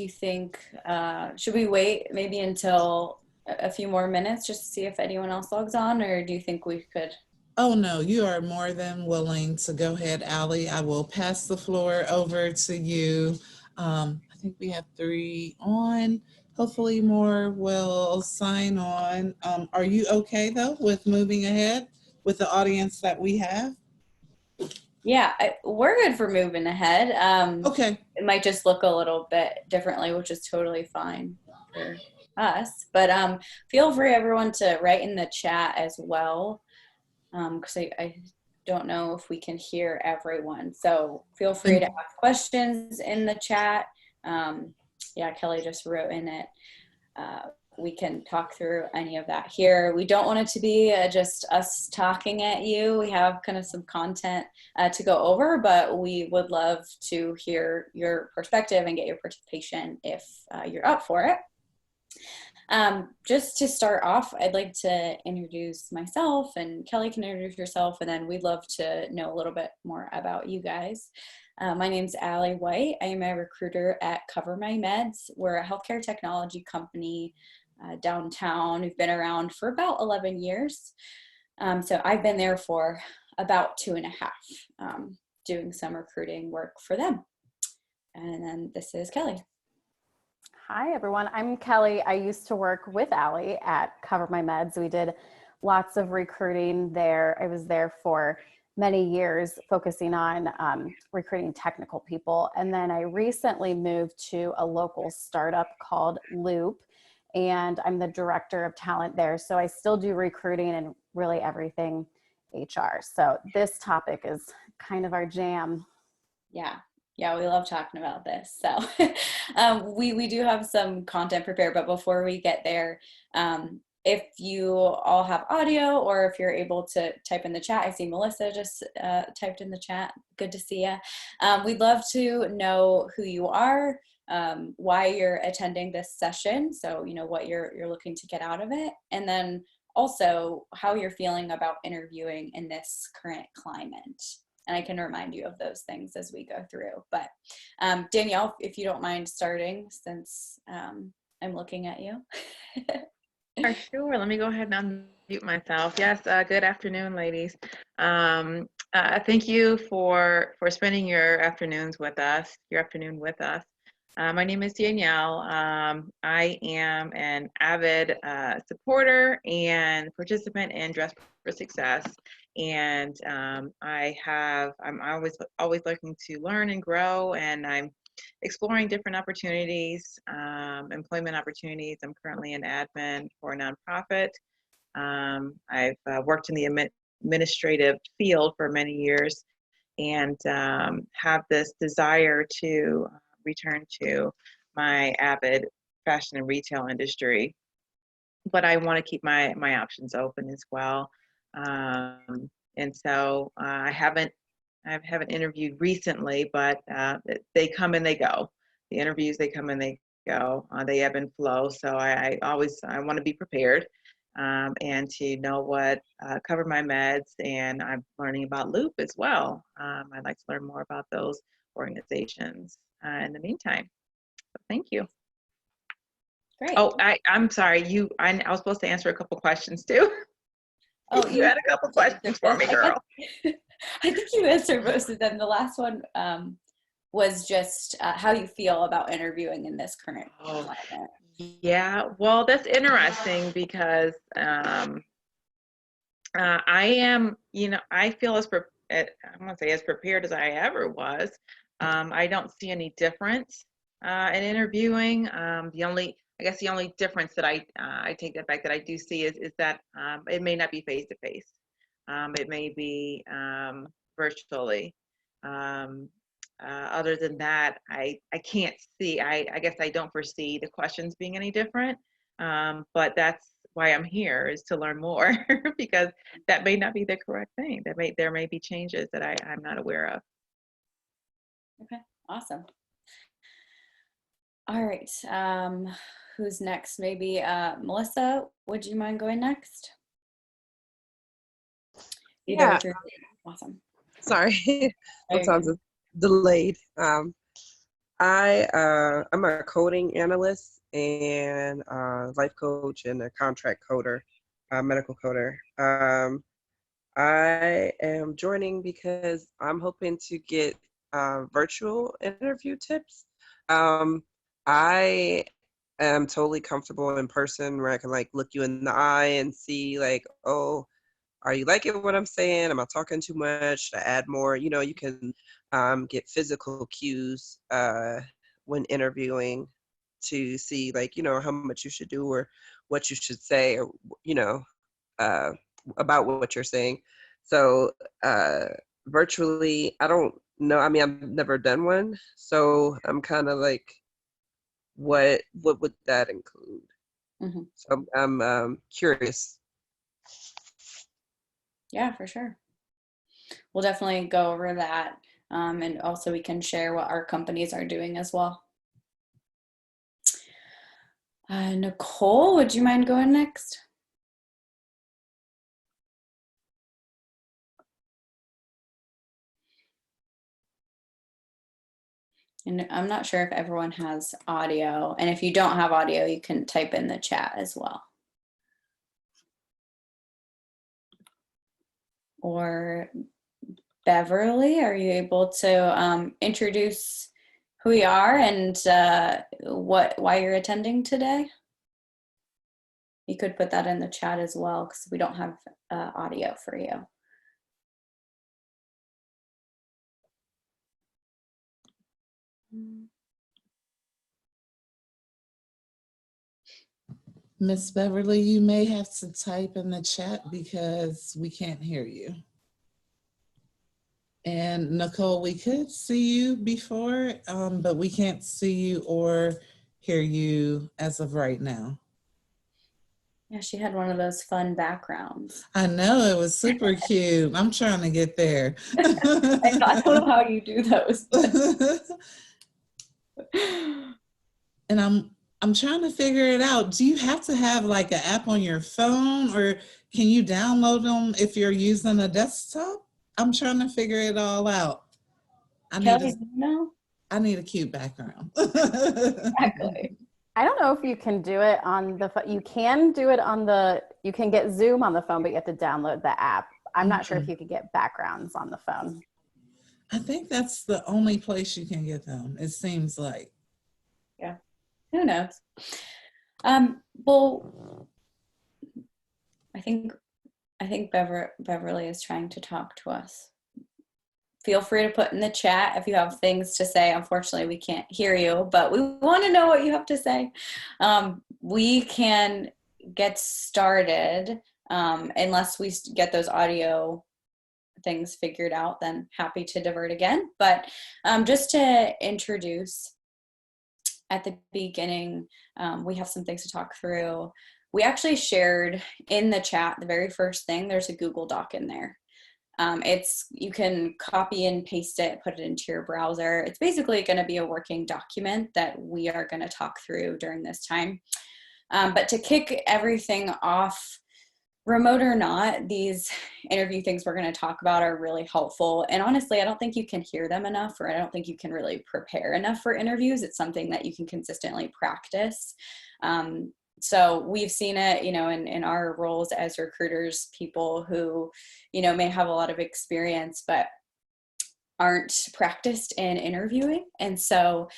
you think, should we wait maybe until a few more minutes just to see if anyone else logs on, or do you think we could? Oh, no, you are more than willing to go ahead, Allie. I will pass the floor over to you. I think we have 3 on. Hopefully more will sign on. Are you okay, though, with moving ahead with the audience that we have? Yeah, we're good for moving ahead. Okay. It might just look a little bit differently, which is totally fine for us. But feel free, everyone, to write in the chat as well, because I don't know if we can hear everyone. So feel free to ask questions in the chat. Yeah, Kelly just wrote in it. We can talk through any of that here. We don't want it to be just us talking at you. We have kind of some content to go over, but we would love to hear your perspective and get your participation if you're up for it. Just to start off, I'd like to introduce myself, and Kelly can introduce herself, and then we'd love to know a little bit more about you guys. My name's Allie White. I am a recruiter at CoverMyMeds. We're a healthcare technology company downtown. We've been around for about 11 years. So I've been there for about 2.5, doing some recruiting work for them. And then this is Kelly. Hi, everyone. I'm Kelly. I used to work with Allie at CoverMyMeds. We did lots of recruiting there. I was there for many years focusing on recruiting technical people. And then I recently moved to a local startup called Loop, and I'm the director of talent there. So I still do recruiting and really everything HR. So this topic is kind of our jam. Yeah, we love talking about this. So we do have some content prepared, but before we get there, if you all have audio or if you're able to type in the chat, I see Melissa just typed in the chat. Good to see you. We'd love to know who you are, why you're attending this session. So, you know, what you're looking to get out of it. And then also how you're feeling about interviewing in this current climate. And I can remind you of those things as we go through. But Danielle, if you don't mind starting, since I'm looking at you. Sure. Let me go ahead and unmute myself. Yes. Good afternoon, ladies. Thank you for spending your afternoon with us. My name is Danielle. I am an avid supporter and participant in Dress for Success, and I'm always looking to learn and grow, and I'm exploring different opportunities, employment opportunities. I'm currently an admin for a nonprofit. I've worked in the administrative field for many years, and have this desire to return to my avid fashion and retail industry, but I want to keep my options open as well. And so I haven't interviewed recently, but they come and they go. The interviews, they come and they go. They ebb and flow. So I want to be prepared, and to know what CoverMyMeds, and I'm learning about Loop as well. I'd like to learn more about those organizations in the meantime. So thank you. Great. Oh, I'm sorry. I was supposed to answer a couple questions too. Oh, you had a couple questions for me, girl. I think you answered most of them. The last one was just how you feel about interviewing in this current climate. Yeah, well, that's interesting because I am, I feel I won't say as prepared as I ever was. I don't see any difference in interviewing. I guess the only difference that I take the fact that I do see is that it may not be face to face. It may be virtually. Other than that, I can't see. I guess I don't foresee the questions being any different. But that's why I'm here, is to learn more, because that may not be the correct thing. There may be changes that I'm not aware of. Okay, awesome. All right, who's next? Maybe Melissa, would you mind going next? Yeah. Awesome. Sorry, sometimes it's delayed. I'm a coding analyst and life coach and a contract coder, medical coder. I am joining because I'm hoping to get virtual interview tips. I am totally comfortable in person where I can like look you in the eye and see like, oh, are you liking what I'm saying? Am I talking too much? Should I add more? You know, you can get physical cues when interviewing to see like, you know, how much you should do or what you should say or, you know, uh, about what you're saying. So virtually, I don't know. I mean, I've never done one. So I'm kind of like, what would that include? Hmm. So I'm curious. Yeah, for sure. We'll definitely go over that. And also we can share what our companies are doing as well. Nicole, would you mind going next? And I'm not sure if everyone has audio. And if you don't have audio, you can type in the chat as well. Or Beverly, are you able to introduce who you are and why you're attending today? You could put that in the chat as well because we don't have audio for you. Miss Beverly, you may have to type in the chat because we can't hear you. And Nicole, we could see you before, but we can't see you or hear you as of right now. Yeah, she had one of those fun backgrounds. I know, it was super cute. I'm trying to get there. I don't know how you do those. And I'm trying to figure it out. Do you have to have like an app on your phone or can you download them if you're using a desktop? I'm trying to figure it all out. Kelly, I need a cute background. Exactly. I don't know if you can do it on the phone. You can do it on the, you can get Zoom on the phone, but you have to download the app. I'm not sure if you could get backgrounds on the phone. I think that's the only place you can get them, it seems like. Yeah, who knows? Well, I think Beverly is trying to talk to us. Feel free to put in the chat if you have things to say. Unfortunately, we can't hear you, but we want to know what you have to say. We can get started unless we get those audio things figured out, then happy to divert again. But just to introduce at the beginning, we have some things to talk through. We actually shared in the chat, the very first thing, there's a Google Doc in there. You can copy and paste it, put it into your browser. It's basically going to be a working document that we are going to talk through during this time. But to kick everything off, remote or not, these interview things we're going to talk about are really helpful. And honestly, I don't think you can hear them enough, or I don't think you can really prepare enough for interviews. It's something that you can consistently practice. So we've seen it, in our roles as recruiters, people who, may have a lot of experience, but aren't practiced in interviewing. And so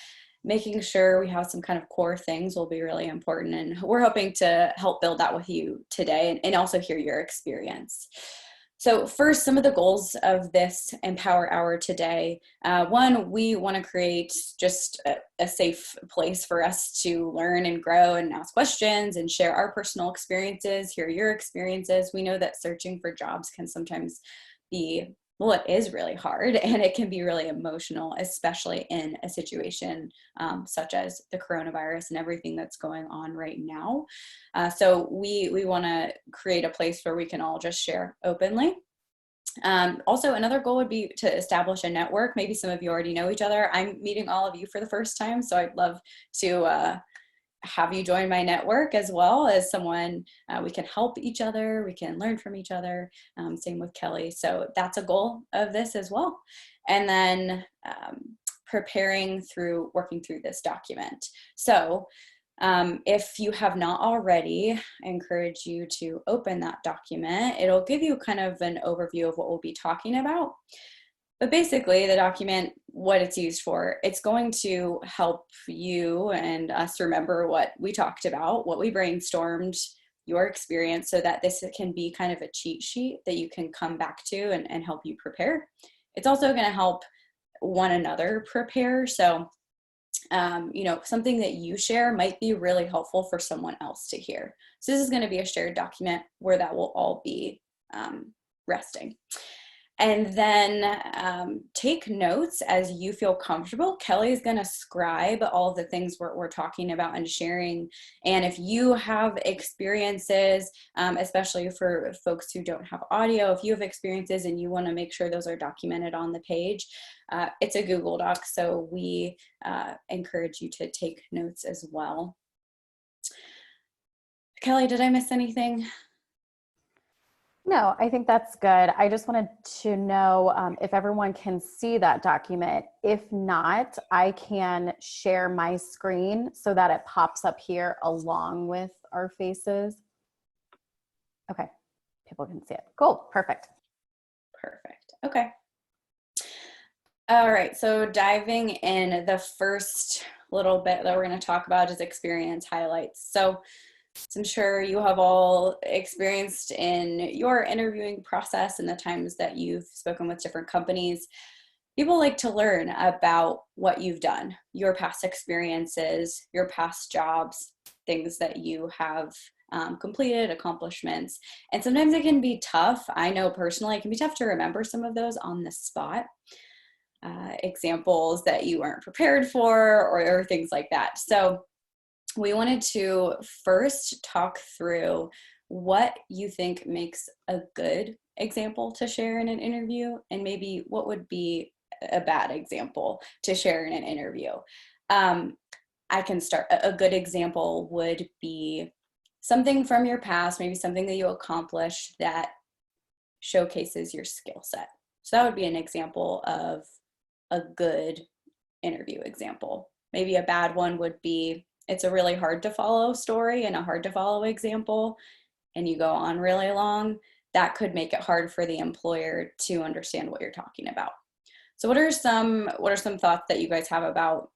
making sure we have some kind of core things will be really important. And we're hoping to help build that with you today and also hear your experience. So first, some of the goals of this Empower Hour today. One, we want to create just a safe place for us to learn and grow and ask questions and share our personal experiences, hear your experiences. We know that searching for jobs can sometimes be, well, it is really hard and it can be really emotional, especially in a situation such as the coronavirus and everything that's going on right now. So we want to create a place where we can all just share openly. Also, another goal would be to establish a network. Maybe some of you already know each other. I'm meeting all of you for the first time, so I'd love to have you join my network as well as someone. We can help each other, we can learn from each other. Same with Kelly. So that's a goal of this as well. And then preparing through working through this document. So if you have not already, I encourage you to open that document. It'll give you kind of an overview of what we'll be talking about. But basically, the document, what it's used for, it's going to help you and us remember what we talked about, what we brainstormed, your experience, so that this can be kind of a cheat sheet that you can come back to and help you prepare. It's also going to help one another prepare. So, you know, something that you share might be really helpful for someone else to hear. So this is going to be a shared document where that will all be resting. And then take notes as you feel comfortable. Kelly is going to scribe all of the things we're talking about and sharing. And if you have experiences, especially for folks who don't have audio, if you have experiences and you want to make sure those are documented on the page, it's a Google Doc. So we encourage you to take notes as well. Kelly, did I miss anything? No, I think that's good. I just wanted to know if everyone can see that document. If not, I can share my screen so that it pops up here along with our faces. Okay, people can see it. Cool, perfect. Perfect. Okay. All right, so diving in, the first little bit that we're going to talk about is experience highlights. So I'm sure you have all experienced in your interviewing process and the times that you've spoken with different companies. People like to learn about what you've done, your past experiences, your past jobs, things that you have completed, accomplishments. And sometimes it can be tough. I know personally it can be tough to remember some of those on the spot. Examples that you weren't prepared for or things like that. So we wanted to first talk through what you think makes a good example to share in an interview, and maybe what would be a bad example to share in an interview. I can start. A good example would be something from your past, maybe something that you accomplished that showcases your skill set. So that would be an example of a good interview example. Maybe a bad one would be, it's a really hard to follow story and a hard to follow example, and you go on really long. That could make it hard for the employer to understand what you're talking about. So what are some thoughts that you guys have about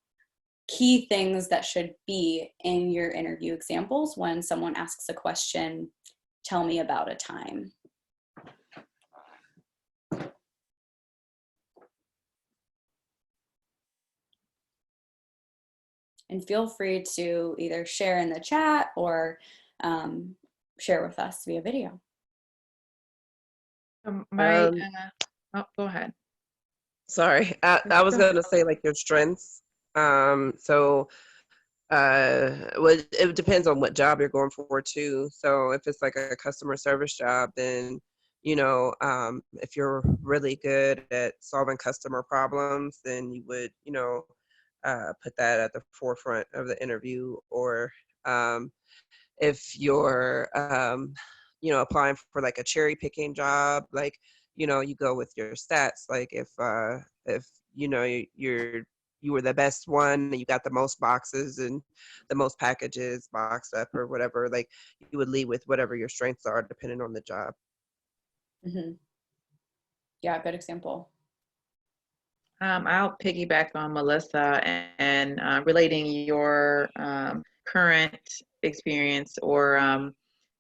key things that should be in your interview examples when someone asks a question, tell me about a time? And feel free to either share in the chat or share with us via video. Go ahead. Sorry, I was gonna say like your strengths. So well, it depends on what job you're going for too. So if it's like a customer service job, then if you're really good at solving customer problems, then you would put that at the forefront of the interview. Or if you're applying for like a cherry picking job, like you go with your stats. Like if you were the best one and you got the most boxes and the most packages boxed up or whatever, like you would lead with whatever your strengths are depending on the job. Mm-hmm. Yeah, good example. I'll piggyback on Melissa and relating your current experience or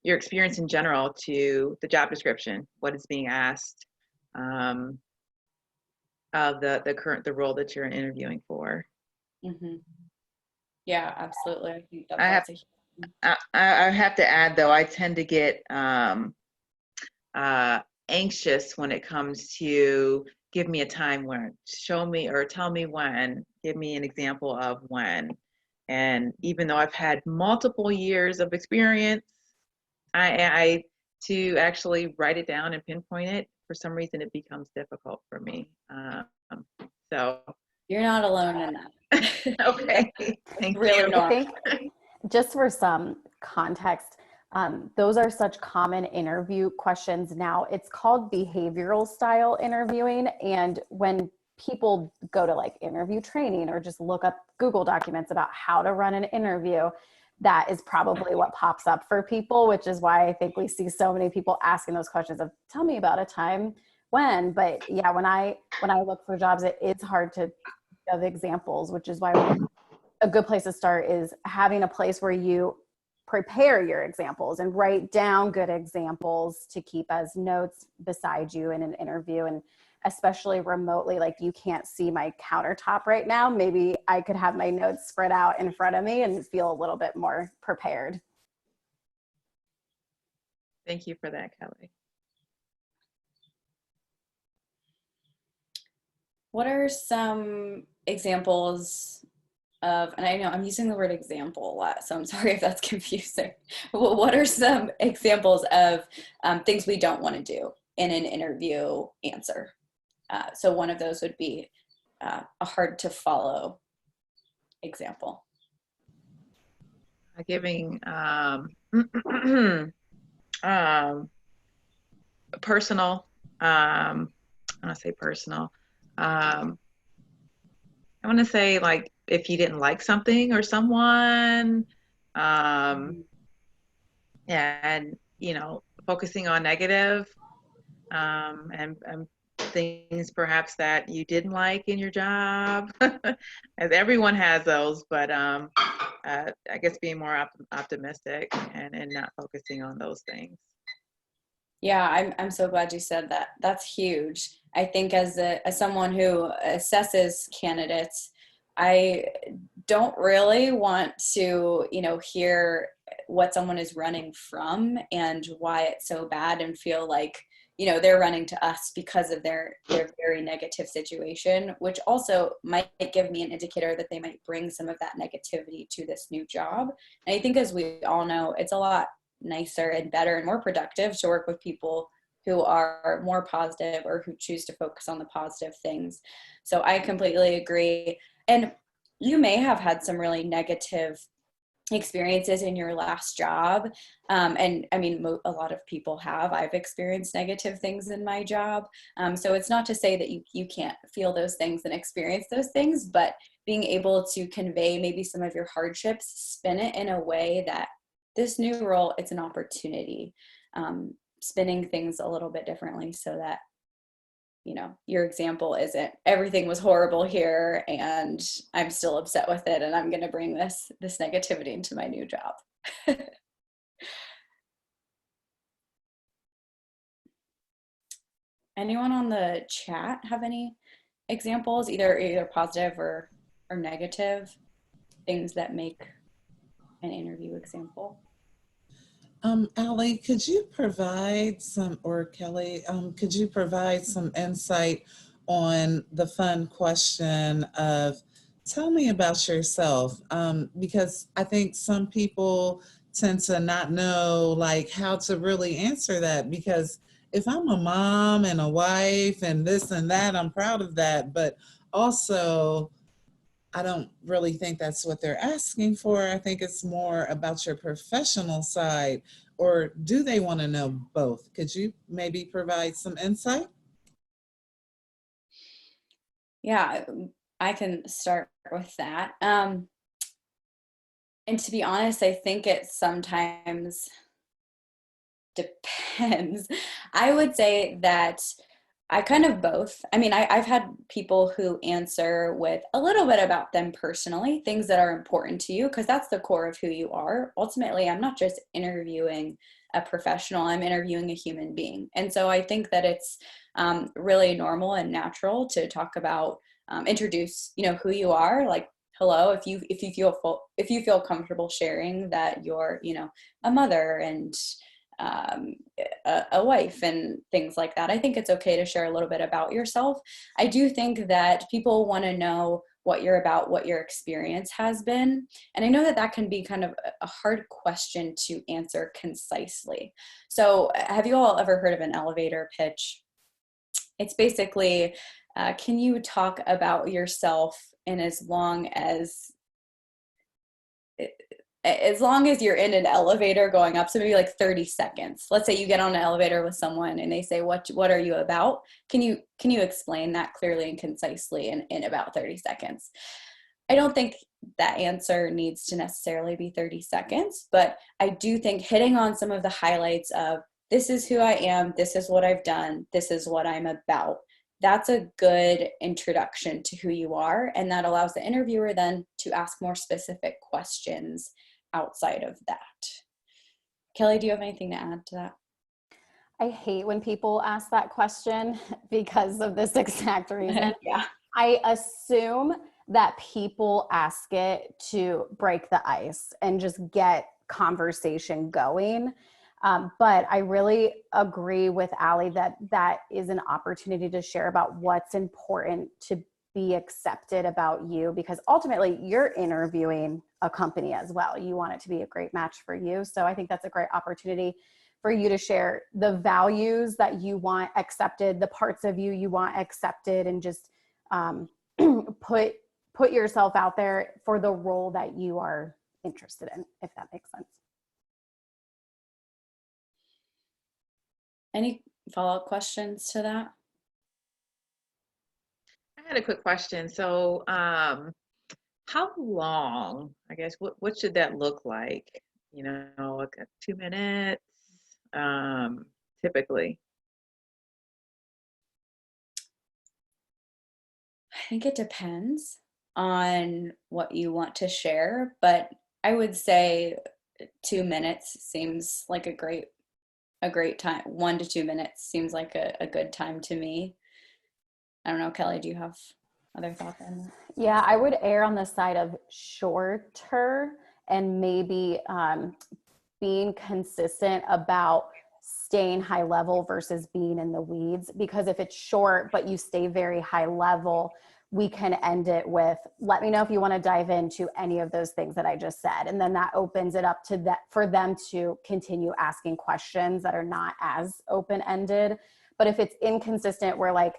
your experience in general to the job description, what is being asked of the role that you're interviewing for. Mm-hmm. Yeah, absolutely. I think I have to add though, I tend to get anxious when it comes to give me a time when, show me or tell me when, give me an example of when. And even though I've had multiple years of experience, I to actually write it down and pinpoint it, for some reason it becomes difficult for me. So you're not alone in that. okay, thank really you. normal. I think just for some context, those are such common interview questions now. It's called behavioral style interviewing. And when people go to like interview training or just look up Google documents about how to run an interview, that is probably what pops up for people, which is why I think we see so many people asking those questions of, tell me about a time when. But yeah, when I look for jobs, it is hard to give examples, which is why a good place to start is having a place where you prepare your examples and write down good examples to keep as notes beside you in an interview. And especially remotely, like you can't see my countertop right now. Maybe I could have my notes spread out in front of me and feel a little bit more prepared. Thank you for that, Kelly. What are some examples of, and I know I'm using the word example a lot, so I'm sorry if that's confusing. What are some examples of things we don't want to do in an interview answer? So one of those would be a hard to follow example. Giving personal, I want to say personal. I want to say like if you didn't like something or someone, and you know, focusing on negative, and things perhaps that you didn't like in your job, as everyone has those, but I guess being more optimistic and not focusing on those things. Yeah, I'm so glad you said that. That's huge. I think as someone who assesses candidates, I don't really want to, you know, hear what someone is running from and why it's so bad and feel like, you know, they're running to us because of their very negative situation, which also might give me an indicator that they might bring some of that negativity to this new job. And I think, as we all know, it's a lot nicer and better and more productive to work with people who are more positive or who choose to focus on the positive things. So I completely agree. And you may have had some really negative experiences in your last job. And I mean, a lot of people have. I've experienced negative things in my job. So it's not to say that you can't feel those things and experience those things, but being able to convey maybe some of your hardships, spin it in a way that this new role, it's an opportunity, spinning things a little bit differently so that, you know, your example isn't everything was horrible here and I'm still upset with it and I'm going to bring this negativity into my new job. Anyone on the chat have any examples, either positive or negative, things that make an interview example? Allie, could you provide some, or Kelly, could you provide some insight on the fun question of, tell me about yourself? Because I think some people tend to not know like how to really answer that, because if I'm a mom and a wife and this and that, I'm proud of that, but also I don't really think that's what they're asking for. I think it's more about your professional side, or do they want to know both? Could you maybe provide some insight? Yeah, I can start with that. And to be honest, I think it sometimes depends. I would say that I kind of both. I mean, I've had people who answer with a little bit about them personally, things that are important to you, because that's the core of who you are. Ultimately, I'm not just interviewing a professional, I'm interviewing a human being. And so I think that it's really normal and natural to talk about, introduce, you know, who you are. Like, hello, if you feel comfortable sharing that you're, you know, a mother and a wife and things like that. I think it's okay to share a little bit about yourself. I do think that people want to know what you're about, what your experience has been. And I know that that can be kind of a hard question to answer concisely. So have you all ever heard of an elevator pitch? It's basically, can you talk about yourself in as long as as long as you're in an elevator going up, so maybe like 30 seconds. Let's say you get on an elevator with someone and they say, what are you about? Can you explain that clearly and concisely in about 30 seconds? I don't think that answer needs to necessarily be 30 seconds, but I do think hitting on some of the highlights of this is who I am, this is what I've done, this is what I'm about. That's a good introduction to who you are, and that allows the interviewer then to ask more specific questions outside of that. Kelly, do you have anything to add to that? I hate when people ask that question because of this exact reason. Yeah. I assume that people ask it to break the ice and just get conversation going. But I really agree with Allie that that is an opportunity to share about what's important to be accepted about you, because ultimately you're interviewing a company as well. You want it to be a great match for you. So I think that's a great opportunity for you to share the values that you want accepted, the parts of you you want accepted, and just put yourself out there for the role that you are interested in, if that makes sense. Any follow-up questions to that? I had a quick question. So, how long, I guess, what should that look like? You know, like 2 minutes, typically. I think it depends on what you want to share, but I would say 2 minutes seems like a great time. 1 to 2 minutes seems like a good time to me. I don't know, Kelly, do you have other thoughts on that? Yeah, I would err on the side of shorter and maybe being consistent about staying high level versus being in the weeds. Because if it's short, but you stay very high level, we can end it with, let me know if you want to dive into any of those things that I just said. And then that opens it up to that for them to continue asking questions that are not as open-ended. But if it's inconsistent, where like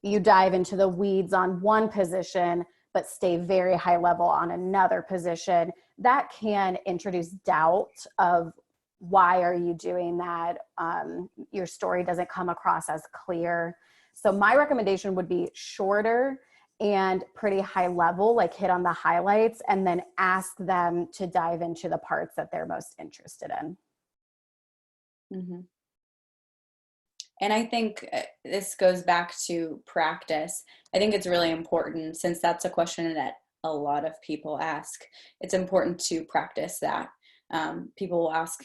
you dive into the weeds on one position, but stay very high level on another position, that can introduce doubt of why are you doing that? Your story doesn't come across as clear. So my recommendation would be shorter and pretty high level, like hit on the highlights, and then ask them to dive into the parts that they're most interested in. Mm-hmm. And I think this goes back to practice. I think it's really important, since that's a question that a lot of people ask, it's important to practice that. People will ask,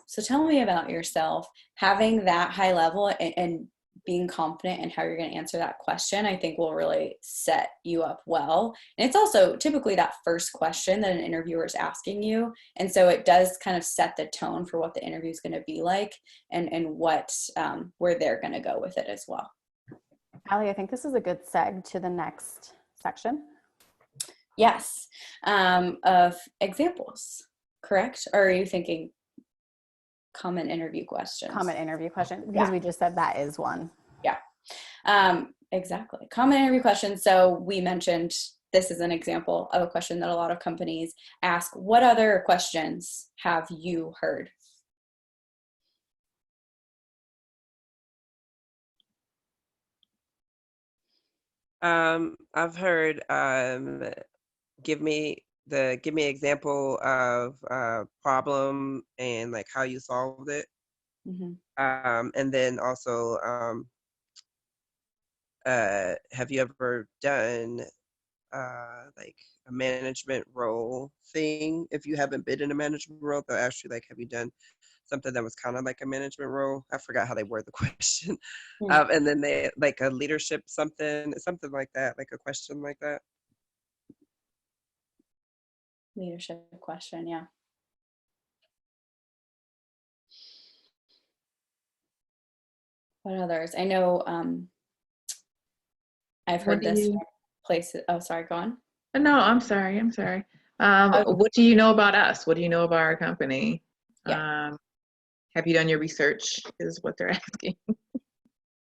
so tell me about yourself. Having that high level and being confident in how you're going to answer that question, I think will really set you up well. And it's also typically that first question that an interviewer is asking you. And so it does kind of set the tone for what the interview is going to be like, and what, where they're going to go with it as well. Allie, I think this is a good seg to the next section. Yes. Of examples, correct? Or are you thinking common interview questions? Common interview question, because we just said that is one. Yeah, exactly. Common interview questions. So we mentioned this is an example of a question that a lot of companies ask. What other questions have you heard? I've heard give me an example of a problem and like how you solved it. Mm-hmm. And then also, have you ever done like a management role thing? If you haven't been in a management role, they'll actually like, have you done something that was kind of like a management role? I forgot how they word the question. Mm-hmm. And then they like a leadership something like that, like a question like that. Leadership question, yeah. What others? I know I've heard this from places. Oh, sorry, go on. No, I'm sorry. Oh, What do you know about us? What do you know about our company? yeah. Have you done your research, is what they're asking.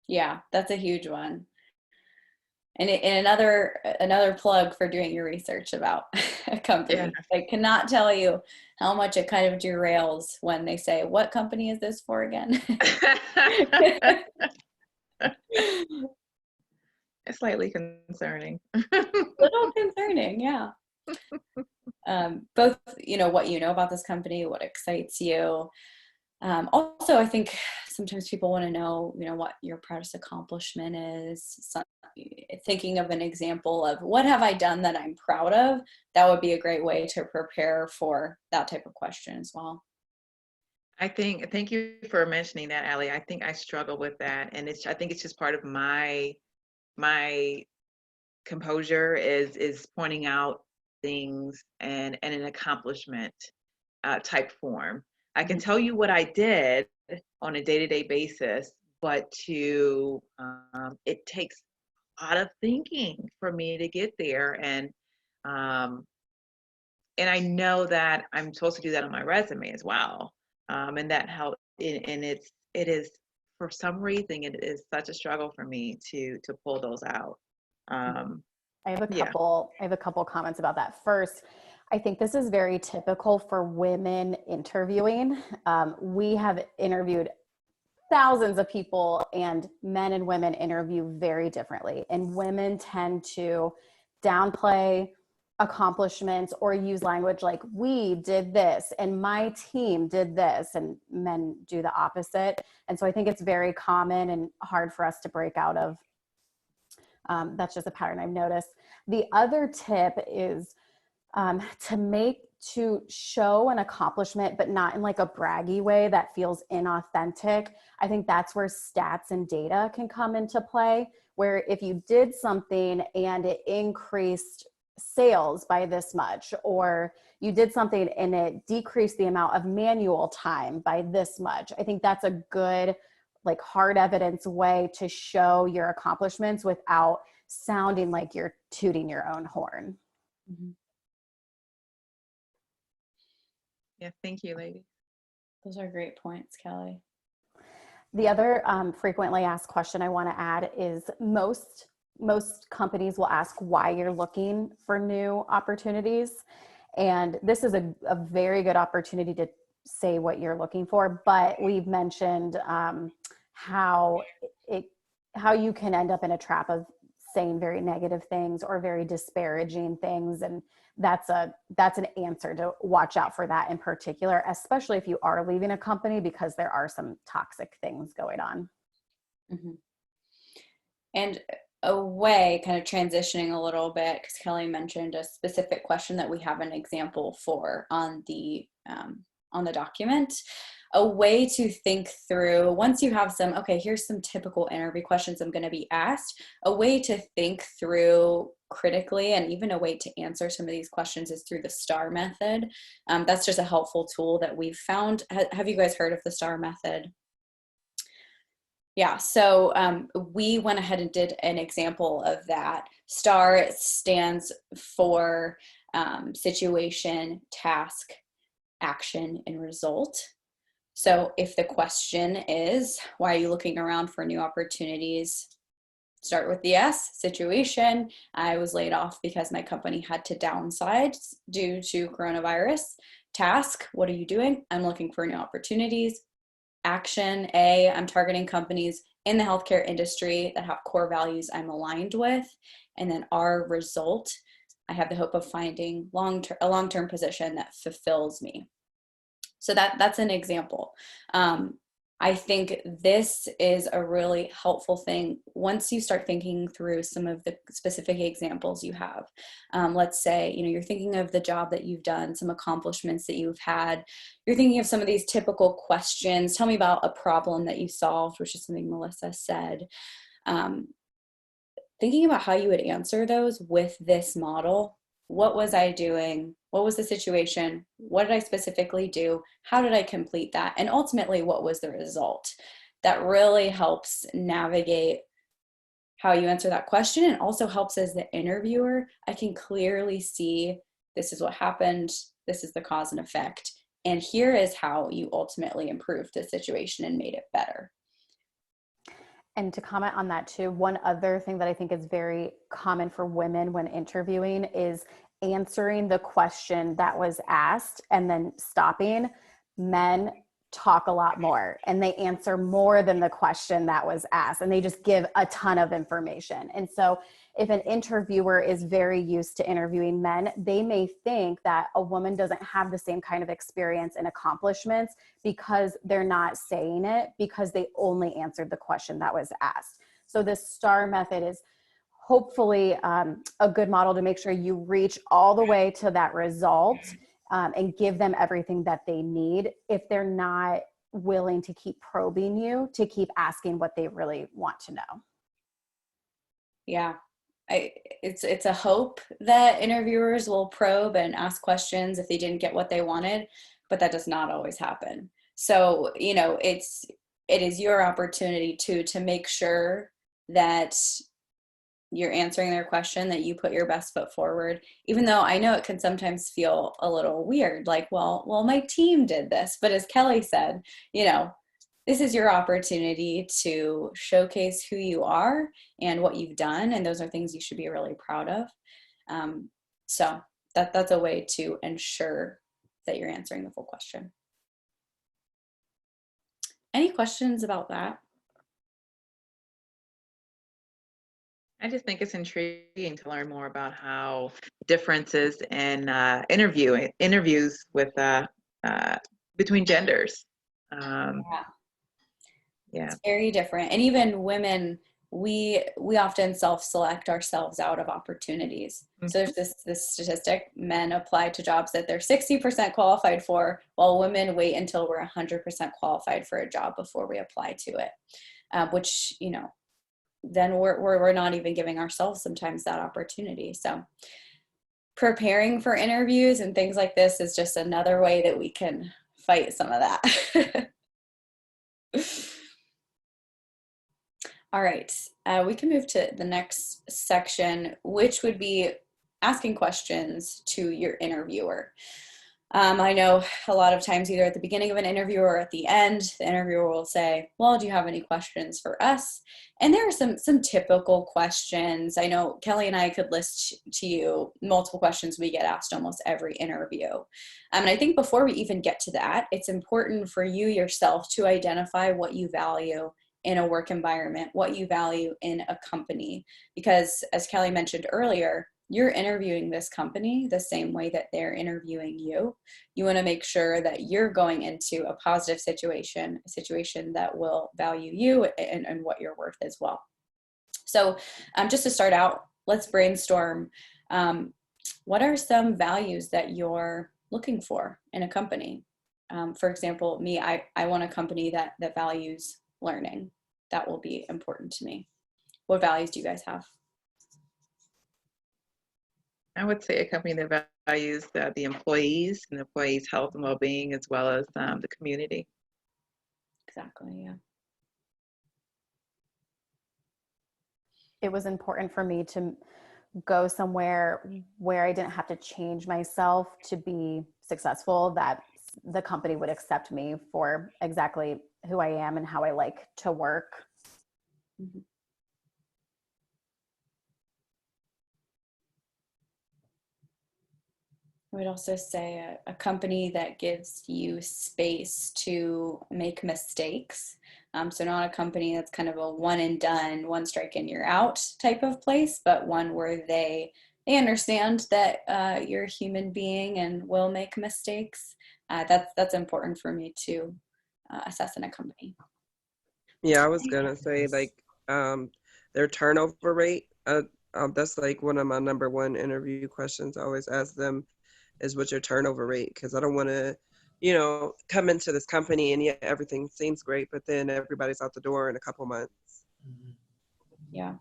Yeah, that's a huge one. And another plug for doing your research about a company. Yeah. I cannot tell you how much it kind of derails when they say, what company is this for again? It's slightly concerning. Little concerning, yeah. Both, what you know about this company, what excites you. Also, I think sometimes people want to know, what your proudest accomplishment is. Thinking of an example of what have I done that I'm proud of, that would be a great way to prepare for that type of question as well. Thank you for mentioning that, Allie. I think I struggle with that. And I think it's just part of my composure is pointing out things and an accomplishment type form. I can tell you what I did on a day-to-day basis, but it takes a lot of thinking for me to get there. And I know that I'm supposed to do that on my resume as well. And that helps. And it is, for some reason, it is such a struggle for me to pull those out. I have a couple comments about that. First, I think this is very typical for women interviewing. We have interviewed thousands of people, and men and women interview very differently. And women tend to downplay accomplishments or use language like, we did this and my team did this, and men do the opposite. And so I think it's very common and hard for us to break out of. That's just a pattern I've noticed. The other tip is to show an accomplishment, but not in like a braggy way that feels inauthentic. I think that's where stats and data can come into play, where if you did something and it increased sales by this much, or you did something and it decreased the amount of manual time by this much, I think that's a good, like, hard evidence way to show your accomplishments without sounding like you're tooting your own horn. Mm-hmm. Yeah, thank you, ladies. Those are great points, Kelly. The other frequently asked question I want to add is most companies will ask why you're looking for new opportunities. And this is a very good opportunity to say what you're looking for, but we've mentioned how you can end up in a trap of saying very negative things or very disparaging things. And that's an answer to watch out for that in particular, especially if you are leaving a company, because there are some toxic things going on. Mm-hmm. And a way, kind of transitioning a little bit, because Kelly mentioned a specific question that we have an example for on the document. A way to think through, once you have here's some typical interview questions I'm going to be asked, a way to think through critically, and even a way to answer some of these questions, is through the STAR method. That's just a helpful tool that we've found. Have you guys heard of the STAR method? Yeah, so we went ahead and did an example of that. STAR stands for situation, task, action, and result. So if the question is, why are you looking around for new opportunities? Start with the S, situation. I was laid off because my company had to downsize due to coronavirus. Task, what are you doing? I'm looking for new opportunities. Action, A, I'm targeting companies in the healthcare industry that have core values I'm aligned with. And then R, result, I have the hope of finding a long-term position that fulfills me. So that's an example. I think this is a really helpful thing once you start thinking through some of the specific examples you have. Let's say, you're thinking of the job that you've done, some accomplishments that you've had. You're thinking of some of these typical questions. Tell me about a problem that you solved, which is something Melissa said. Thinking about how you would answer those with this model. What was I doing? What was the situation? What did I specifically do? How did I complete that? And ultimately, what was the result? That really helps navigate how you answer that question, and also helps as the interviewer. I can clearly see, this is what happened. This is the cause and effect. And here is how you ultimately improved the situation and made it better. And to comment on that too, one other thing that I think is very common for women when interviewing is answering the question that was asked and then stopping, men talk a lot more and they answer more than the question that was asked, and they just give a ton of information. And so if an interviewer is very used to interviewing men, they may think that a woman doesn't have the same kind of experience and accomplishments because they're not saying it, because they only answered the question that was asked. So the STAR method is hopefully a good model to make sure you reach all the way to that result, and give them everything that they need if they're not willing to keep probing you, to keep asking what they really want to know. Yeah. It's a hope that interviewers will probe and ask questions if they didn't get what they wanted, but that does not always happen. So, you know, it is your opportunity to make sure that you're answering their question, that you put your best foot forward, even though I know it can sometimes feel a little weird, like, well, my team did this. But as Kelly said, you know, this is your opportunity to showcase who you are and what you've done. And those are things you should be really proud of. So that's a way to ensure that you're answering the full question. Any questions about that? I just think it's intriguing to learn more about how differences in interviews with between genders. Yeah. Yeah. It's very different. And even women, we often self-select ourselves out of opportunities. So there's this statistic: men apply to jobs that they're 60% qualified for, while women wait until we're 100% qualified for a job before we apply to it, which, you know, then we're not even giving ourselves sometimes that opportunity. So preparing for interviews and things like this is just another way that we can fight some of that. All right, we can move to the next section, which would be asking questions to your interviewer. I know a lot of times, either at the beginning of an interview or at the end, the interviewer will say, well, do you have any questions for us? And there are some typical questions. I know Kelly and I could list to you multiple questions we get asked almost every interview. And I think before we even get to that, it's important for you yourself to identify what you value in a work environment, what you value in a company. Because as Kelly mentioned earlier, you're interviewing this company the same way that they're interviewing you. You want to make sure that you're going into a positive situation, a situation that will value you and what you're worth as well. So just to start out, let's brainstorm. What are some values that you're looking for in a company? For example, me, I want a company that values learning. That will be important to me. What values do you guys have? I would say a company that values the employees and the employees' health and well-being, as well as the community. Exactly, yeah. It was important for me to go somewhere where I didn't have to change myself to be successful, that the company would accept me for exactly who I am and how I like to work. Mm-hmm. I would also say a company that gives you space to make mistakes. So not a company that's kind of a one and done, one strike and you're out type of place, but one where they understand that you're a human being and will make mistakes. That's important for me to assess in a company. Yeah, I was gonna say, like, their turnover rate. That's like one of my number one interview questions. I always ask them is what's your turnover rate? Because I don't want to, you know, come into this company and yeah, everything seems great, but then everybody's out the door in a couple months. Yeah.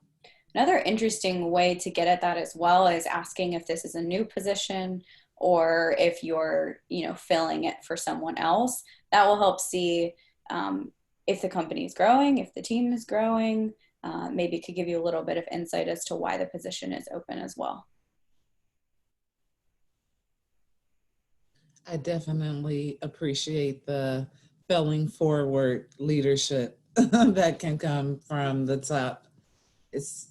Another interesting way to get at that as well is asking if this is a new position or if you're, you know, filling it for someone else. That will help see if the company is growing, if the team is growing. Maybe it could give you a little bit of insight as to why the position is open as well. I definitely appreciate the failing forward leadership that can come from the top. It's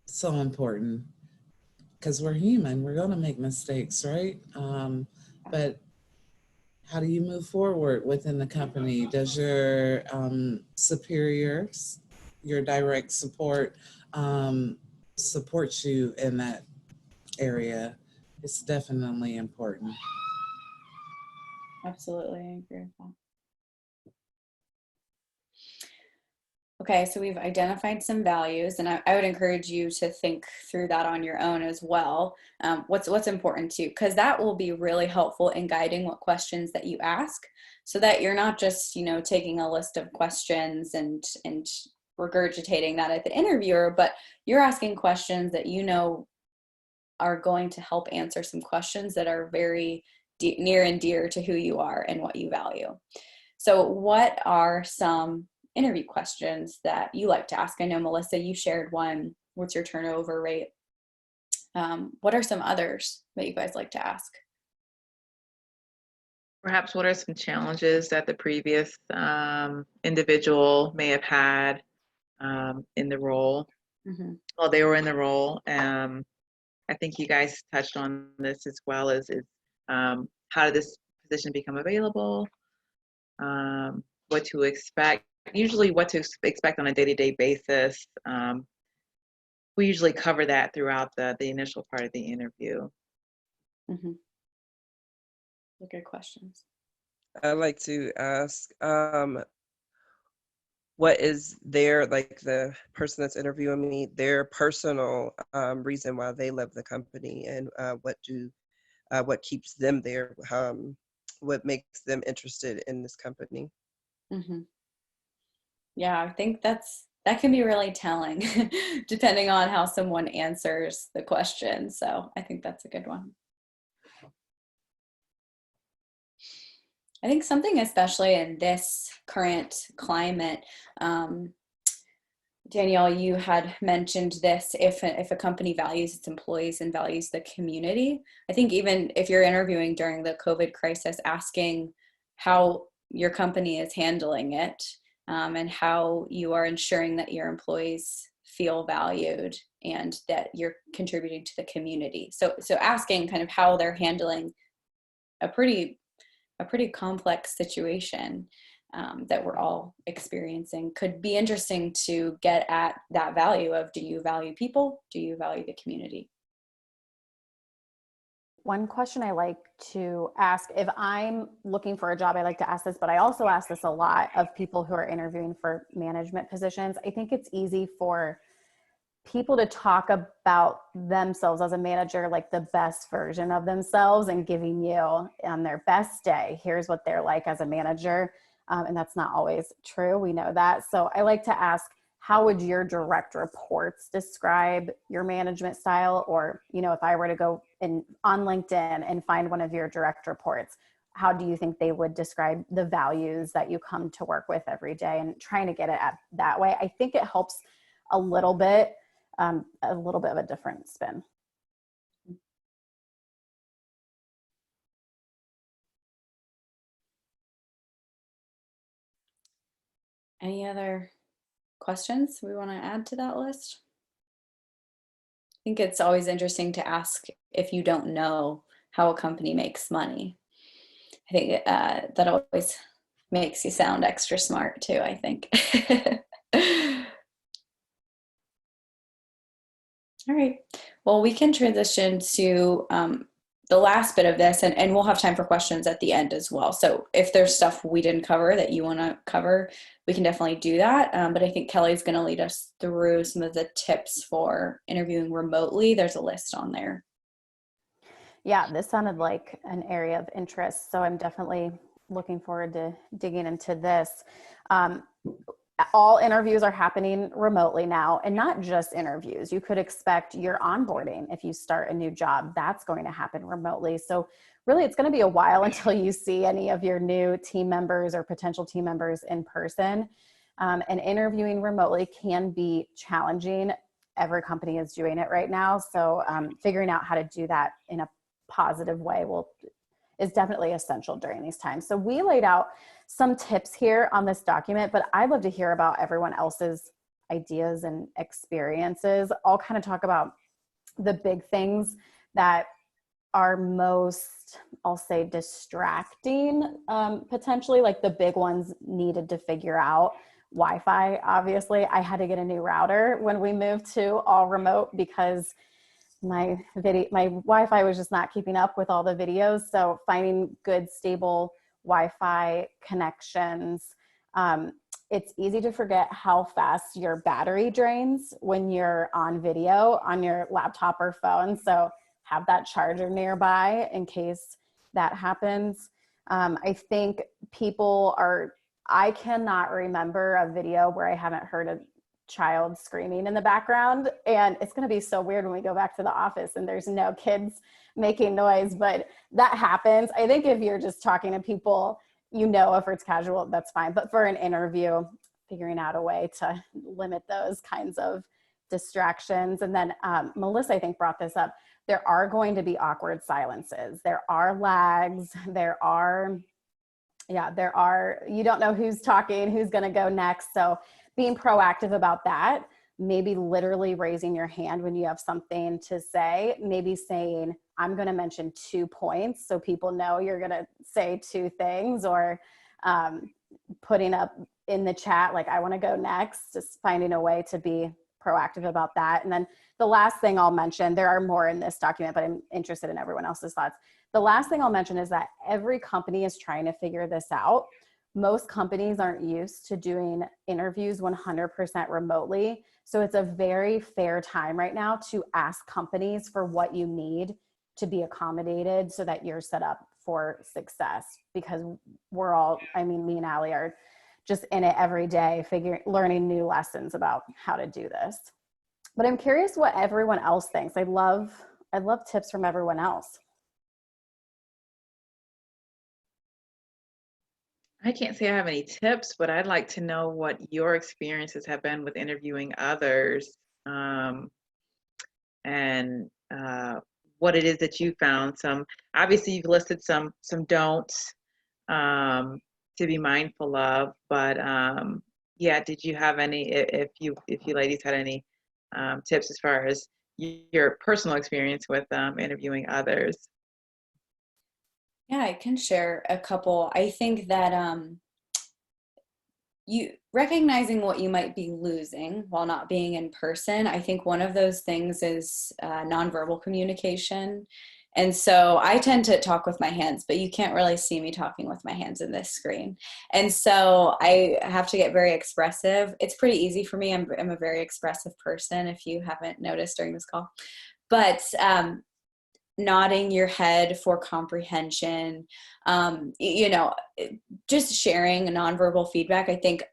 so important. because we're human, we're going to make mistakes, right? But how do you move forward within the company? Does your superiors, your direct support, support you in that area? It's definitely important. Absolutely, I agree with that. Okay, so we've identified some values, and I would encourage you to think through that on your own as well. What's important to you, because that will be really helpful in guiding what questions that you ask, so that you're not just, you know, taking a list of questions and regurgitating that at the interviewer, but you're asking questions that you know are going to help answer some questions that are very near and dear to who you are and what you value. So what are some interview questions that you like to ask? I know, Melissa, you shared one. What's your turnover rate? What are some others that you guys like to ask? Perhaps what are some challenges that the previous individual may have had in the role while they were in the role? I think you guys touched on this as well, as how did this position become available? What to expect, usually what to expect on a day-to-day basis. We usually cover that throughout the initial part of the interview. Good questions. I like to ask, what is their, like the person that's interviewing me, their personal reason why they love the company, and what keeps them there, what makes them interested in this company. Yeah, I think that can be really telling depending on how someone answers the question. So I think that's a good one. I think something, especially in this current climate, Danielle, you had mentioned this, if a company values its employees and values the community. I think even if you're interviewing during the COVID crisis, asking how your company is handling it, and how you are ensuring that your employees feel valued and that you're contributing to the community. So asking kind of how they're handling a pretty complex situation that we're all experiencing could be interesting to get at that value of, do you value people? Do you value the community? One question I like to ask, if I'm looking for a job, I like to ask this, but I also ask this a lot of people who are interviewing for management positions. I think it's easy for people to talk about themselves as a manager, like the best version of themselves, and giving you on their best day, here's what they're like as a manager. And that's not always true. We know that. So I like to ask, how would your direct reports describe your management style? Or, you know, if I were to go on LinkedIn and find one of your direct reports, how do you think they would describe the values that you come to work with every day, and trying to get it at that way? I think it helps a little bit of a different spin. Any other questions we want to add to that list? I think it's always interesting to ask if you don't know how a company makes money. I think that always makes you sound extra smart too, I think. All right, well, we can transition to the last bit of this, and we'll have time for questions at the end as well. So if there's stuff we didn't cover that you want to cover, we can definitely do that. But I think Kelly's going to lead us through some of the tips for interviewing remotely. There's a list on there. Yeah, this sounded like an area of interest, so I'm definitely looking forward to digging into this. All interviews are happening remotely now, and not just interviews. You could expect your onboarding, if you start a new job, that's going to happen remotely. So really, it's going to be a while until you see any of your new team members or potential team members in person. And interviewing remotely can be challenging. Every company is doing it right now. So figuring out how to do that in a positive way is definitely essential during these times. So we laid out some tips here on this document, but I'd love to hear about everyone else's ideas and experiences. I'll kind of talk about the big things that are most, I'll say, distracting, potentially, like the big ones needed to figure out. Wi-Fi, obviously. I had to get a new router when we moved to all remote because my Wi-Fi was just not keeping up with all the videos. So finding good, stable Wi-Fi connections. It's easy to forget how fast your battery drains when you're on video on your laptop or phone. So have that charger nearby in case that happens. I think I cannot remember a video where I haven't heard a child screaming in the background. And it's going to be so weird when we go back to the office and there's no kids making noise, but that happens. I think if you're just talking to people, if it's casual, that's fine. But for an interview, figuring out a way to limit those kinds of distractions. And then Melissa, I think, brought this up. There are going to be awkward silences. There are lags. You don't know who's talking, who's going to go next. So being proactive about that, maybe literally raising your hand when you have something to say, maybe saying, I'm going to mention 2 points so people know you're going to say 2 things, or putting up in the chat, like, I want to go next, just finding a way to be proactive about that. And then the last thing I'll mention, there are more in this document, but I'm interested in everyone else's thoughts. The last thing I'll mention is that every company is trying to figure this out. Most companies aren't used to doing interviews 100% remotely. So it's a very fair time right now to ask companies for what you need to be accommodated so that you're set up for success, because me and Allie are just in it every day, learning new lessons about how to do this. But I'm curious what everyone else thinks. I'd love tips from everyone else. I can't say I have any tips, but I'd like to know what your experiences have been with interviewing others, and what it is that you found. Obviously you've listed some don'ts to be mindful of, but did you have any? If you ladies had any tips as far as your personal experience with interviewing others? Yeah, I can share a couple. I think that you recognizing what you might be losing while not being in person. I think one of those things is nonverbal communication. And so I tend to talk with my hands, but you can't really see me talking with my hands in this screen. And so I have to get very expressive. It's pretty easy for me. I'm a very expressive person, if you haven't noticed during this call. But nodding your head for comprehension, just sharing nonverbal feedback, I think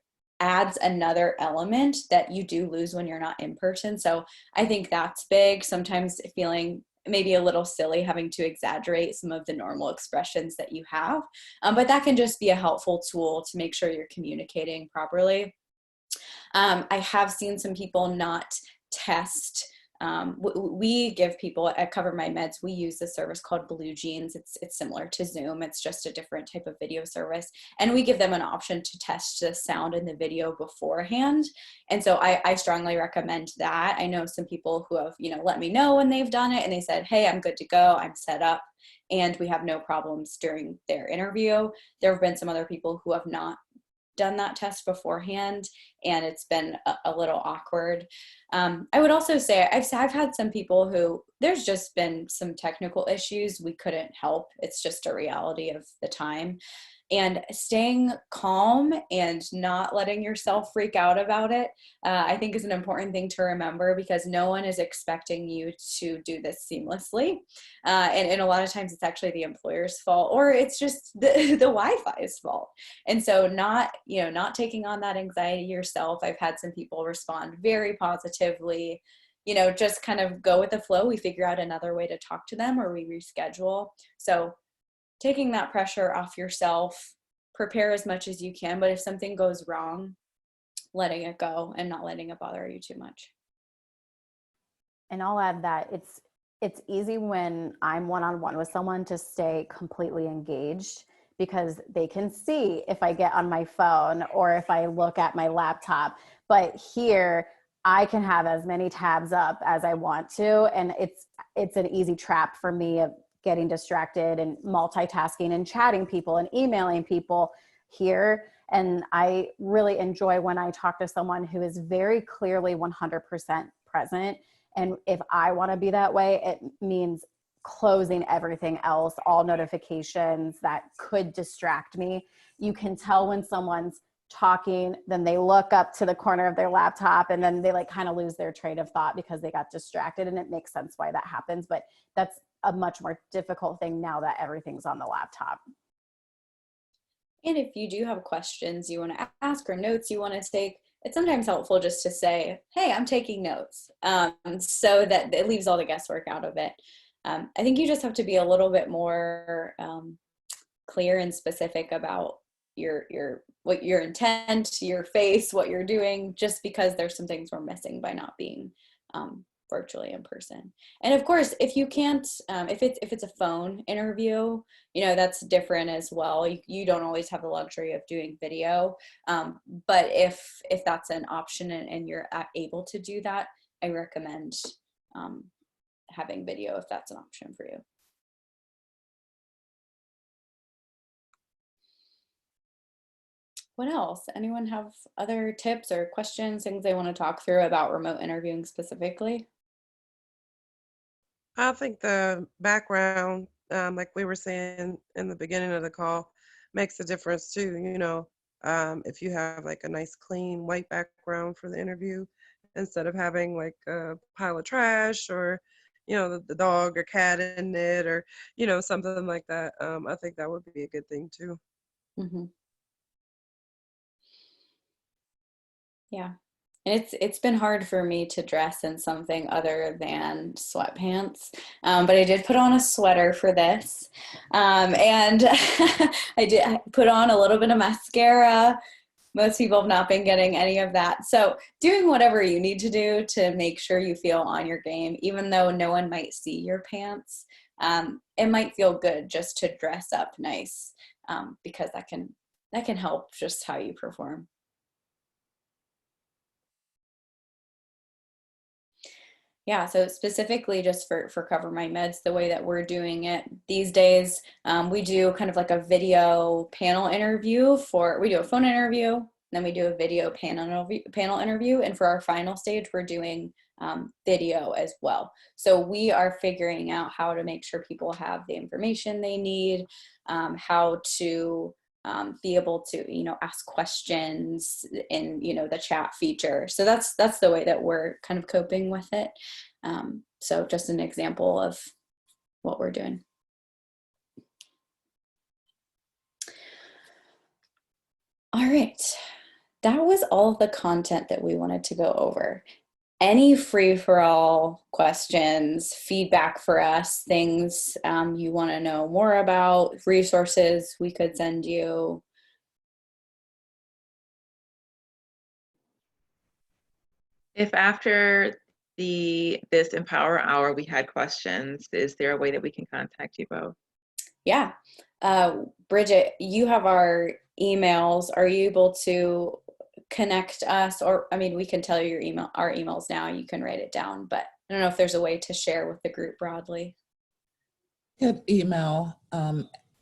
adds another element that you do lose when you're not in person. So I think that's big. Sometimes feeling maybe a little silly having to exaggerate some of the normal expressions that you have. But that can just be a helpful tool to make sure you're communicating properly. I have seen some people not test. We give people at CoverMyMeds, we use this service called Blue Jeans. It's similar to Zoom. It's just a different type of video service. And we give them an option to test the sound in the video beforehand. And so I strongly recommend that. I know some people who have, let me know when they've done it and they said, hey, I'm good to go. I'm set up. And we have no problems during their interview. There have been some other people who have not done that test beforehand, and it's been a little awkward. I would also say I've had some people who there's just been some technical issues we couldn't help. It's just a reality of the time. And staying calm and not letting yourself freak out about it, I think is an important thing to remember, because no one is expecting you to do this seamlessly. And a lot of times it's actually the employer's fault, or it's just the Wi-Fi's fault. And so not taking on that anxiety yourself. I've had some people respond very positively, just kind of go with the flow. We figure out another way to talk to them, or we reschedule. So taking that pressure off yourself, prepare as much as you can, but if something goes wrong, letting it go and not letting it bother you too much. And I'll add that it's easy when I'm one-on-one with someone to stay completely engaged, because they can see if I get on my phone or if I look at my laptop. But here, I can have as many tabs up as I want to. And it's an easy trap for me of getting distracted and multitasking and chatting people and emailing people here. And I really enjoy when I talk to someone who is very clearly 100% present. And if I want to be that way, it means closing everything else, all notifications that could distract me. You can tell when someone's talking, then they look up to the corner of their laptop and then they like kind of lose their train of thought because they got distracted, and it makes sense why that happens. But that's a much more difficult thing now that everything's on the laptop. And if you do have questions you want to ask or notes you want to take, it's sometimes helpful just to say, hey, I'm taking notes, so that it leaves all the guesswork out of it. I think you just have to be a little bit more clear and specific about what your intent, your face, what you're doing, just because there's some things we're missing by not being virtually in person. And of course, if you can't, if it's a phone interview, that's different as well. You don't always have the luxury of doing video, but if that's an option and you're able to do that, I recommend having video if that's an option for you. What else? Anyone have other tips or questions, things they want to talk through about remote interviewing specifically? I think the background, like we were saying in the beginning of the call, makes a difference too. If you have like a nice clean white background for the interview, instead of having like a pile of trash or, the dog or cat in it or, something like that. I think that would be a good thing too. Mm-hmm. Yeah. And it's been hard for me to dress in something other than sweatpants, but I did put on a sweater for this, and I put on a little bit of mascara. Most people have not been getting any of that. So doing whatever you need to do to make sure you feel on your game, even though no one might see your pants, it might feel good just to dress up nice, because that can help just how you perform. Yeah, so specifically just for CoverMyMeds, the way that we're doing it these days, we do kind of like a video panel interview. We do a phone interview, then we do a video panel interview, and for our final stage, we're doing video as well. So we are figuring out how to make sure people have the information they need, how to be able to ask questions in the chat feature. So that's the way that we're kind of coping with it. So just an example of what we're doing. All right, that was all the content that we wanted to go over. Any free-for-all questions, feedback for us, things you want to know more about, resources we could send you? If after this Empower Hour we had questions, is there a way that we can contact you both? Yeah. Bridget, you have our emails. Are you able to connect us? Or, we can tell you our emails now. You can write it down, but I don't know if there's a way to share with the group broadly. You could email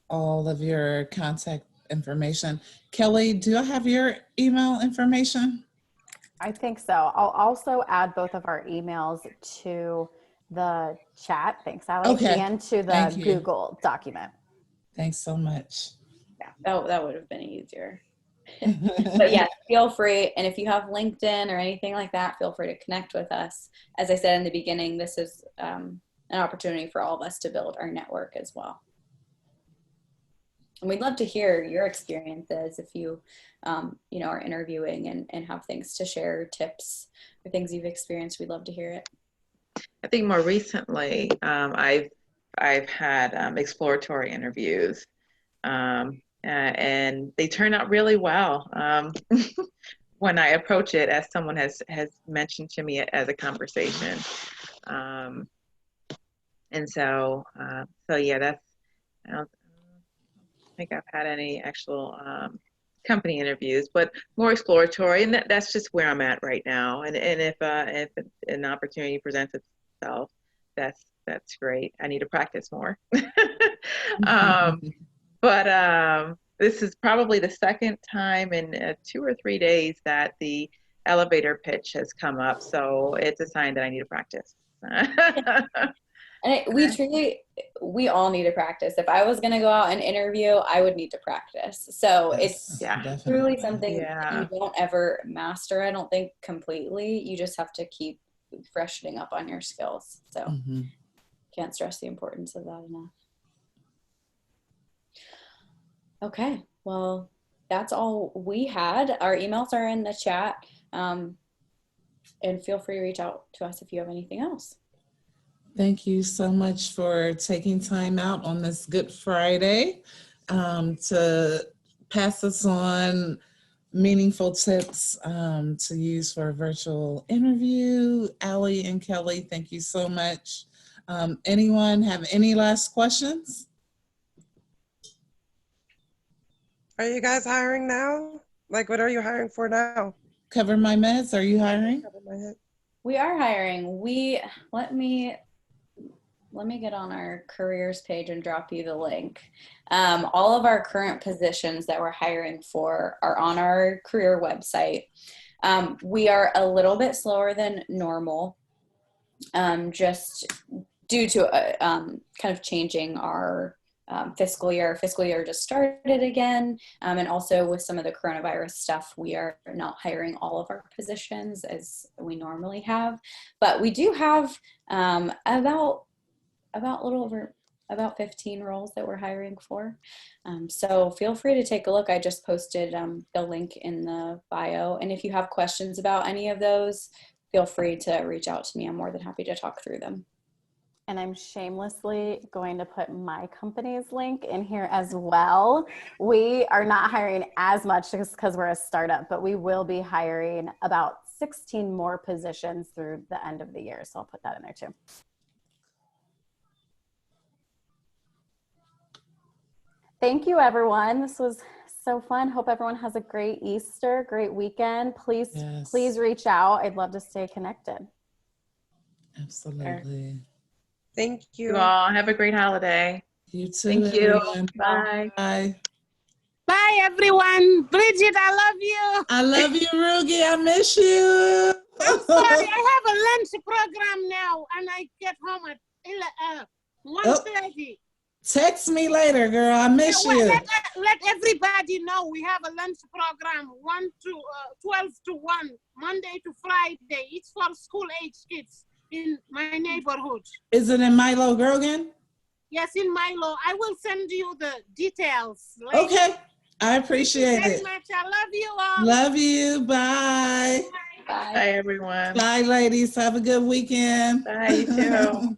all of your contact information. Kelly, do I have your email information? I think so. I'll also add both of our emails to the chat, thanks Allie, Okay. and to the Thank you. Google document. Thanks so much. Yeah, that would have been easier. But yes, feel free. And if you have LinkedIn or anything like that, feel free to connect with us. As I said in the beginning, this is an opportunity for all of us to build our network as well. And we'd love to hear your experiences if you, are interviewing and have things to share, tips or things you've experienced. We'd love to hear it. I think more recently, I've had exploratory interviews, and they turn out really well when I approach it as someone has mentioned to me as a conversation. And so yeah, I don't think I've had any actual company interviews, but more exploratory. And that's just where I'm at right now. And if an opportunity presents itself, that's great. I need to practice more. But this is probably the second time in 2 or 3 days that the elevator pitch has come up. So it's a sign that I need to practice. And we all need to practice. If I was going to go out and interview, I would need to practice. So it's truly something you don't ever master, I don't think, completely. You just have to keep freshening up on your skills. So can't stress the importance of that enough. Okay, well, that's all we had. Our emails are in the chat. And feel free to reach out to us if you have anything else. Thank you so much for taking time out on this Good Friday to pass us on meaningful tips to use for a virtual interview. Allie and Kelly, thank you so much. Anyone have any last questions? Are you guys hiring now? Like, what are you hiring for now? CoverMyMeds, are you hiring? We are hiring. Let me get on our careers page and drop you the link. All of our current positions that we're hiring for are on our career website. We are a little bit slower than normal, just due to kind of changing our fiscal year. Our fiscal year just started again, and also with some of the coronavirus stuff, we are not hiring all of our positions as we normally have. But we do have about 15 roles that we're hiring for. So feel free to take a look. I just posted the link in the bio. And if you have questions about any of those, feel free to reach out to me. I'm more than happy to talk through them. And I'm shamelessly going to put my company's link in here as well. We are not hiring as much just because we're a startup, but we will be hiring about 16 more positions through the end of the year. So I'll put that in there too. Thank you, everyone. This was so fun. Hope everyone has a great Easter, great weekend. Please reach out. I'd love to stay connected. Absolutely. Thank you. You all have a great holiday. You too. Thank you. Everyone. Bye. Bye. Bye, everyone. Bridget, I love you. I love you, Rugi. I miss you. I'm sorry. I have a lunch program now, and I get home at 1:30. Text me later, girl. I miss you. Let everybody know we have a lunch program 12 to 1, Monday to Friday. It's for school-age kids in my neighborhood. Is it in Milo, Grogan? Yes, in Milo. I will send you the details later. Okay. I appreciate Thank you it. very much. I love you all. Love you. Bye. Bye. Bye, everyone. Bye, ladies. Have a good weekend. Bye, you too.